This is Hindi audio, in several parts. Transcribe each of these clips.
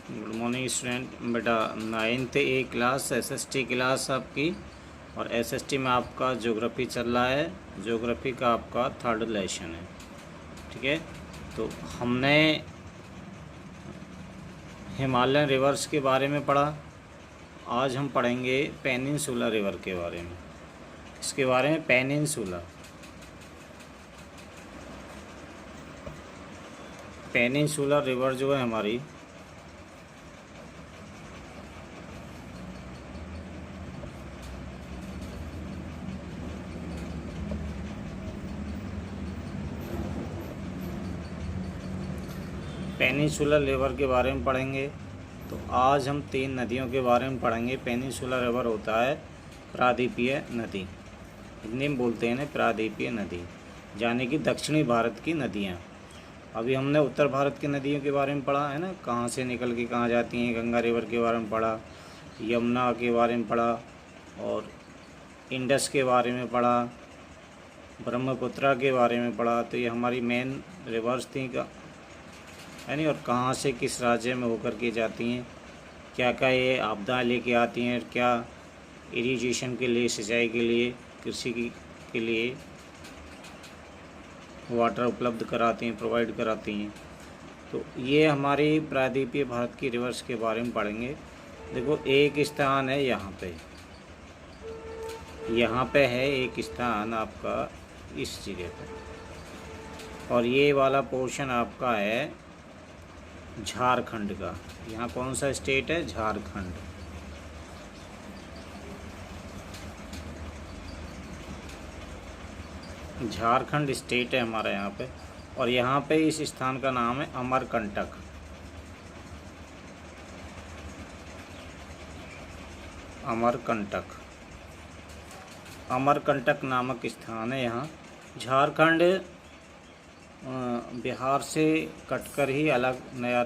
Good morning student. बेटा 9th ए क्लास एसएसटी क्लास आपकी, और एसएसटी में आपका ज्योग्राफी चल रहा है। ज्योग्राफी का आपका 3rd लेसन है, ठीक है। तो हमने हिमालयन रिवर्स के बारे में पढ़ा। आज हम पढ़ेंगे पेनिनसुला रिवर के बारे में। इसके बारे में पेनिनसुला रिवर जो है हमारी, पेनिनसुलर रिवर के बारे में पढ़ेंगे। तो आज हम 3 नदियों के बारे में पढ़ेंगे। पेनिनसुलर रिवर होता है प्रायद्वीपीय नदी, हिंदी में बोलते हैं ना प्रायद्वीपीय नदी, यानी कि दक्षिणी भारत की नदियाँ। अभी हमने उत्तर भारत की नदियों के बारे में पढ़ा है ना, कहाँ से निकल के कहाँ जाती हैं। गंगा रिवर के बारे में पढ़ा, यमुना के बारे में पढ़ा, और इंडस के बारे में पढ़ा, ब्रह्मपुत्रा के बारे में पढ़ा। तो ये हमारी मेन रिवर्स थी का है नहीं, और कहाँ से किस राज्य में होकर के जाती हैं, क्या क्या ये आपदा लेके आती हैं, क्या इरिगेशन के लिए, सिंचाई के लिए, कृषि के लिए वाटर उपलब्ध कराती हैं, प्रोवाइड कराती हैं। तो ये हमारी प्रायद्वीपीय भारत की रिवर्स के बारे में पढ़ेंगे। देखो एक स्थान है यहाँ पे है एक स्थान आपका इस जगह पे, और ये वाला पोर्शन आपका है झारखंड का। यहाँ कौन सा स्टेट है? झारखंड। झारखंड स्टेट है हमारा यहाँ पे, और यहाँ पे इस स्थान का नाम है अमरकंटक। अमरकंटक नामक स्थान है यहाँ। झारखंड बिहार से कटकर ही अलग नया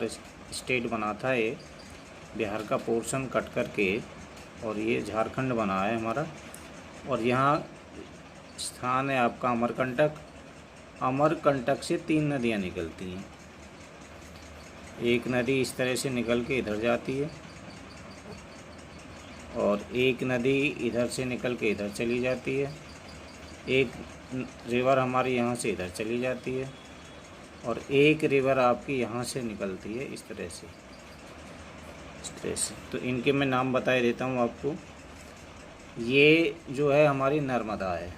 स्टेट बना था। ये बिहार का पोर्शन कट कर के और ये झारखंड बना है हमारा। और यहाँ स्थान है आपका अमरकंटक। अमरकंटक से 3 नदियाँ निकलती हैं। एक नदी इस तरह से निकल के इधर जाती है, और एक नदी इधर से निकल के इधर चली जाती है। एक रिवर हमारी यहाँ से इधर चली जाती है, और एक रिवर आपकी यहाँ से निकलती है इस तरह से। तो इनके मैं नाम बता देता हूँ आपको। ये जो है हमारी नर्मदा है,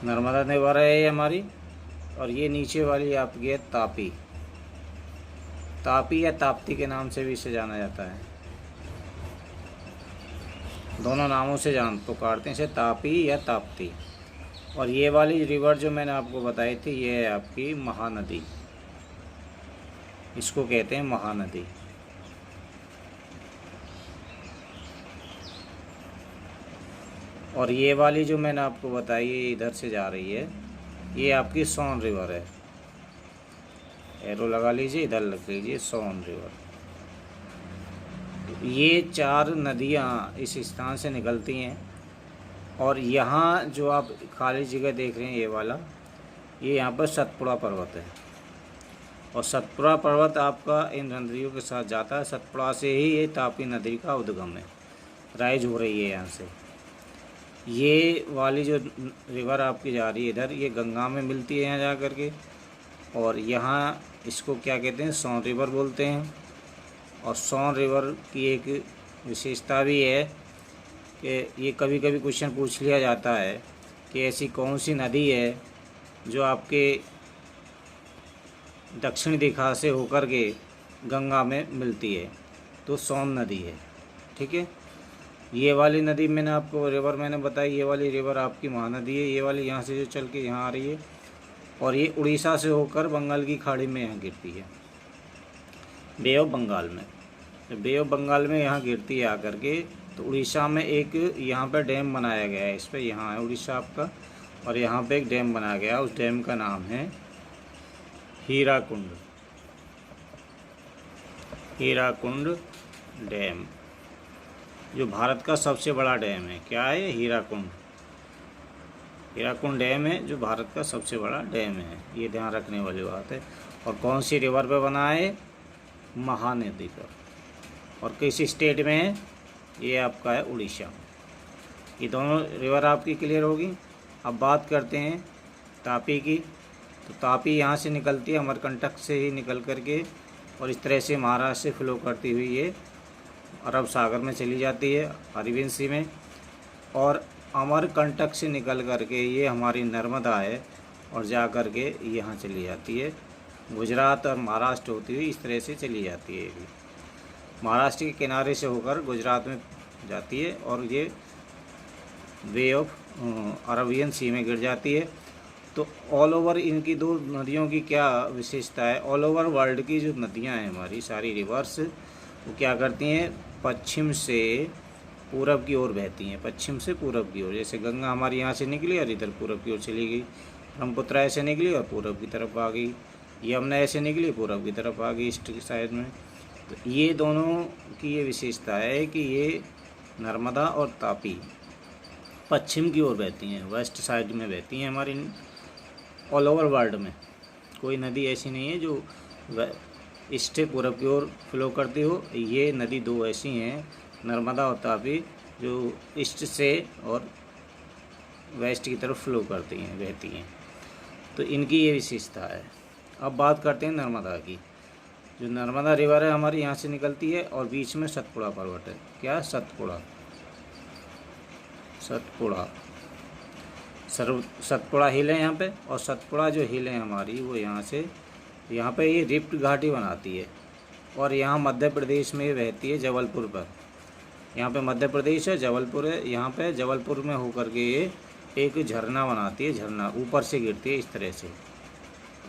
नर्मदा रिवर है ये हमारी। और ये नीचे वाली आपकी है तापी या ताप्ती के नाम से भी इसे जाना जाता है। दोनों नामों से पुकारते हैं इसे, तापी या ताप्ती। और ये वाली रिवर जो मैंने आपको बताई थी, ये है आपकी महानदी, इसको कहते हैं महानदी। और ये वाली जो मैंने आपको बताई है इधर से जा रही है, ये आपकी सोन रिवर है। एरो लगा लीजिए, इधर लग लीजिए, सोन रिवर। ये 4 नदियाँ इस स्थान से निकलती हैं। और यहाँ जो आप खाली जगह देख रहे हैं ये वाला, ये यहाँ पर सतपुड़ा पर्वत है। और सतपुड़ा पर्वत आपका इन नदियों के साथ जाता है। सतपुड़ा से ही ये तापी नदी का उद्गम है, राइज हो रही है यहाँ से। ये वाली जो रिवर आपकी जा रही है इधर, ये गंगा में मिलती है यहाँ जा कर के। और यहाँ इसको क्या कहते हैं? सोन रिवर बोलते हैं। और सोन रिवर की एक विशेषता भी है कि ये कभी कभी क्वेश्चन पूछ लिया जाता है कि ऐसी कौन सी नदी है जो आपके दक्षिणी दिशा से होकर के गंगा में मिलती है। तो सोन नदी है, ठीक है। ये वाली नदी मैंने आपको रिवर मैंने बताई, ये वाली रिवर आपकी महानदी है। ये वाली यहाँ से जो चल के यहाँ आ रही है, और ये उड़ीसा से होकर बंगाल की खाड़ी में यहाँ गिरती है, बे ऑफ बंगाल में। बे ऑफ बंगाल में यहाँ गिरती है आकर के। तो उड़ीसा में एक यहाँ पर डैम बनाया गया है, इस पर यहाँ है उड़ीसा आपका, और यहाँ पे एक डैम बनाया गया, उस डैम का नाम है हीराकुंड डैम, जो भारत का सबसे बड़ा डैम है। क्या है? हीराकुंड। हीराकुंड डैम है जो भारत का सबसे बड़ा डैम है, ये ध्यान रखने वाली बात है। और कौन सी रिवर पे बना है? महानदी पर। और किस स्टेट में है? ये आपका है उड़ीसा। ये दोनों रिवर आपकी क्लियर होगी। अब बात करते हैं तापी की। तो तापी यहाँ से निकलती है, अमरकंटक से ही निकल करके और इस तरह से महाराष्ट्र से फ्लो करती हुई ये अरब सागर में चली जाती है, अरेबियन सी में। और अमरकंटक से निकल करके ये हमारी नर्मदा है और जा कर के यहाँ चली जाती है, गुजरात और महाराष्ट्र होती हुई इस तरह से चली जाती है। ये भी महाराष्ट्र के किनारे से होकर गुजरात में जाती है और ये वे ऑफ अरेबियन सी में गिर जाती है। तो ऑल ओवर इनकी दो नदियों की क्या विशेषता है? ऑल ओवर वर्ल्ड की जो नदियां हैं हमारी सारी रिवर्स, वो क्या करती हैं? पश्चिम से पूरब की ओर बहती हैं, पश्चिम से पूरब की ओर। जैसे गंगा हमारी यहाँ से निकली और इधर पूरब की ओर चली गई, ब्रह्मपुत्र ऐसे निकली और पूरब की तरफ आ गई, यमुना ऐसे निकली पूरब की तरफ आ गई ईस्ट की साइड में। तो ये दोनों की ये विशेषता है कि ये नर्मदा और तापी पश्चिम की ओर बहती हैं, वेस्ट साइड में बहती हैं हमारी। ऑल ओवर वर्ल्ड में कोई नदी ऐसी नहीं है जो ईस्ट से पूरब की ओर फ्लो करती हो। ये नदी दो ऐसी हैं, नर्मदा और तापी, जो ईस्ट से और वेस्ट की तरफ फ्लो करती हैं, बहती हैं। तो इनकी ये विशेषता है। अब बात करते हैं नर्मदा की। जो नर्मदा रिवर है हमारी यहाँ से निकलती है और बीच में सतपुड़ा पर्वत है। क्या? सतपुड़ा, सतपुड़ा, सतपुड़ा हिल है यहाँ पे। और सतपुड़ा जो हिल है हमारी वो यहाँ पे ये रिफ्ट घाटी बनाती है और यहाँ मध्य प्रदेश में बहती है, जबलपुर पर। यहाँ पे मध्य प्रदेश है, जबलपुर है। यहाँ पे जबलपुर में होकर के ये एक झरना बनाती है, झरना ऊपर से गिरती है इस तरह से,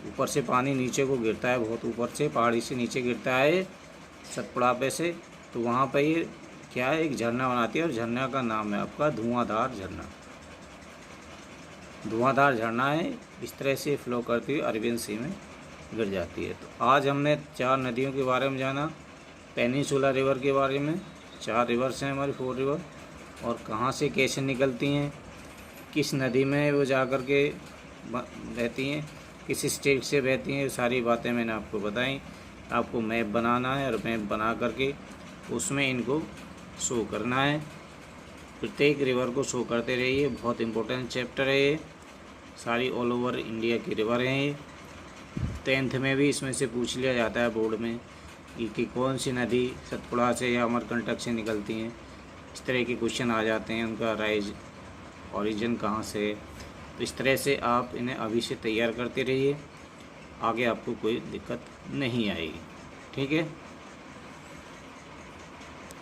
ऊपर से पानी नीचे को गिरता है, बहुत ऊपर से पहाड़ी से नीचे गिरता है सतपुड़ा पे से। तो वहाँ पे ये क्या है? एक झरना बनाती है और झरना का नाम है आपका धुआंधार झरना। धुआंधार झरना है, इस तरह से फ्लो करती हुई अरेबियन सी में गिर जाती है। तो आज हमने 4 नदियों के बारे में जाना, पेनिनसुला रिवर के बारे में। 4 रिवर्स हैं हमारी, 4 रिवर, और कहाँ से कैसे निकलती हैं, किस नदी में वो जा कर के बहती हैं, किस स्टेट से बहती हैं, सारी बातें मैंने आपको बताई। आपको मैप बनाना है और मैप बना करके उसमें इनको शो करना है। प्रत्येक रिवर को शो करते रहिए, बहुत इंपॉर्टेंट चैप्टर है ये। सारी ऑल ओवर इंडिया की रिवर हैं ये। 10th में भी इसमें से पूछ लिया जाता है बोर्ड में कि कौन सी नदी सतपुड़ा से या अमरकंटक से निकलती हैं। इस तरह के क्वेश्चन आ जाते हैं, उनका राइज ओरिजिन कहाँ से। तो इस तरह से आप इन्हें अभी से तैयार करते रहिए, आगे आपको कोई दिक्कत नहीं आएगी। ठीक है।